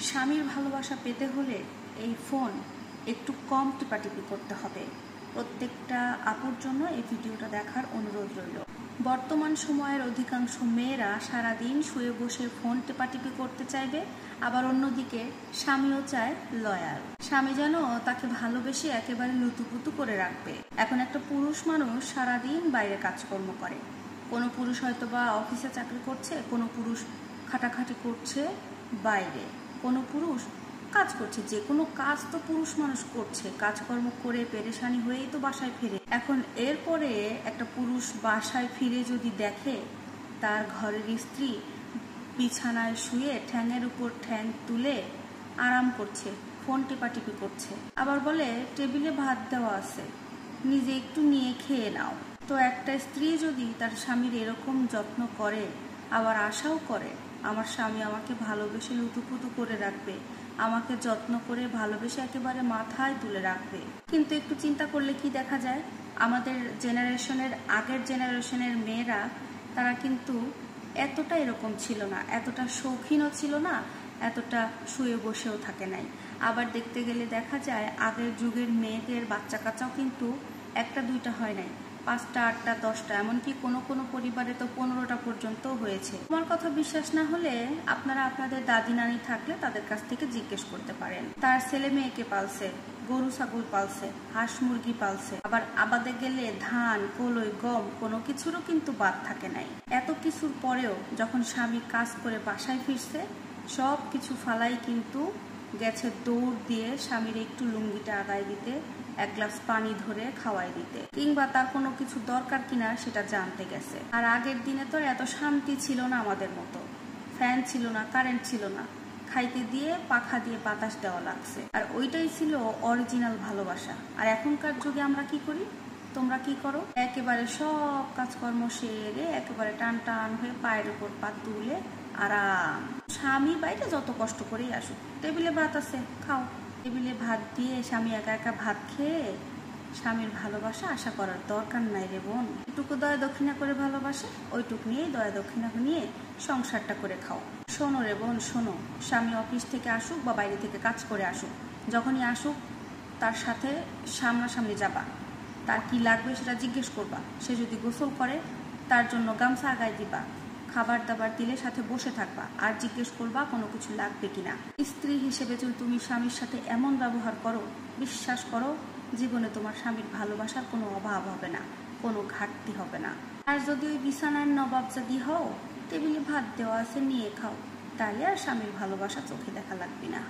স্বামীর ভালোবাসা পেতে হলে এই ফোন একটু কম টিপাটিপি করতে হবে। প্রত্যেকটা আপুর জন্য এই ভিডিওটা দেখার অনুরোধ রইল। বর্তমান সময়ের অধিকাংশ মেয়েরা সারাদিন শুয়ে বসে ফোন টেপাটিপি করতে চাইবে, আবার অন্যদিকে স্বামীও চায় লয়াল। স্বামী যেন তাকে ভালোবেসে একেবারে লুতুপুতু করে রাখবে। এখন একটা পুরুষ মানুষ সারাদিন বাইরে কাজকর্ম করে। কোনো পুরুষ হয়তো বা অফিসে চাকরি করছে, কোনো পুরুষ খাটাখাটি করছে বাইরে, কোনো পুরুষ কাজ করছে। যে কোনো কাজ তো পুরুষ মানুষ করছে, কাজকর্ম করে পেরেশানি হয়েই তো বাসায় ফিরে। এখন এরপরে একটা পুরুষ বাসায় ফিরে যদি দেখে তার ঘরের স্ত্রী বিছানায় শুয়ে ঠ্যাঙের উপর ঠ্যাং তুলে আরাম করছে, ফোন টেপাটিপি করছে, আবার বলে টেবিলে ভাত দেওয়া আছে, নিজে একটু নিয়ে খেয়ে নাও। তো একটা স্ত্রী যদি তার স্বামীর এরকম যত্ন করে, আবার আশাও করে আমার স্বামী আমাকে ভালোবেসে লুতুপুতু করে রাখবে, আমাকে যত্ন করে ভালোবেসে একেবারে মাথায় তুলে রাখবে, কিন্তু একটু চিন্তা করলে কি দেখা যায়, আমাদের জেনারেশনের আগের জেনারেশনের মেয়েরা তারা কিন্তু এতটা এরকম ছিল না, এতটা শৌখিনও ছিল না, এতটা শুয়ে বসেও থাকে নাই। আবার দেখতে গেলে দেখা যায় আগের যুগের মেয়েদের বাচ্চা কাচ্চাও কিন্তু একটা দুইটা হয় নাই, 5টা 8টা 10টা, এমনকি কোনো কোনো পরিবারে তো 15টা পর্যন্ত হয়েছে। আমার কথা বিশ্বাস না হলে আপনারা আপনাদের দাদি নানি থাকলে তাদের কাছ থেকে জিজ্ঞেস করতে পারেন। তার ছেলে মেয়েকে পালছে, গরু ছাগল পালছে, হাঁস মুরগি পালছে, আবার আবাদে গেলে ধান কলই গম কোনো কিছুরও কিন্তু বাদ থাকে নাই। এত কিছুর পরেও যখন স্বামী কাজ করে বাসায় ফিরছে, সব কিছু ফালাই কিন্তু গেছে দৌড় দিয়ে স্বামীর একটু লুঙ্গিটা আগায় দিতে, এক গ্লাস পানি ধরে খাওয়াই দিতে, কিংবা তার কোনো কিছু দরকার কিনা সেটা জানতে গেছে। আর আগের দিনে তো এত শান্তি ছিল না আমাদের মতো, ফ্যান ছিল না, কারেন্ট ছিল না, খাইতে দিয়ে পাখা দিয়ে বাতাস দেওয়া লাগছে, আর ওইটাই ছিল অরিজিনাল ভালোবাসা। আর এখনকার যুগে আমরা কি করি, তোমরা কি করো, একেবারে সব কাজকর্ম সেরে একেবারে টান টান হয়ে পায়ের উপর পা তুলে আরাম। স্বামী বাইরে যত কষ্ট করেই আসুক, টেবিলে ভাত আছে খাও। টেবিলে ভাত দিয়ে স্বামী একা একা ভাত খেয়ে স্বামীর ভালোবাসা আশা করার দরকার নাই রে বোন। এটুকু দয়া দক্ষিণা করে ভালোবাসে, ওইটুক নিয়েই দয়া দক্ষিণা নিয়ে সংসারটা করে খাও। শোনো রে বোন শোনো, স্বামী অফিস থেকে আসুক বা বাইরে থেকে কাজ করে আসুক, যখনই আসুক তার সাথে সামনাসামনি যাবা, তার কি লাগবে সেটা জিজ্ঞেস করবা। সে যদি গোসল করে তার জন্য গামছা আগায় দিবা, খাবার দাবার দিলে সাথে বসে থাকবা, আর জিজ্ঞেস করবা কোনো কিছু লাগবে কিনা। স্ত্রী হিসেবে যদি তুমি স্বামীর সাথে এমন ব্যবহার করো, বিশ্বাস করো জীবনে তোমার স্বামীর ভালোবাসার কোনো অভাব হবে না, কোনো ঘাটতি হবে না। আর যদি ওই বিছানার নবাবজাদি হও, টেবিলে ভাত দেওয়া আছে নিয়ে খাও, তাহলে আর স্বামীর ভালোবাসা চোখে দেখা লাগবে না।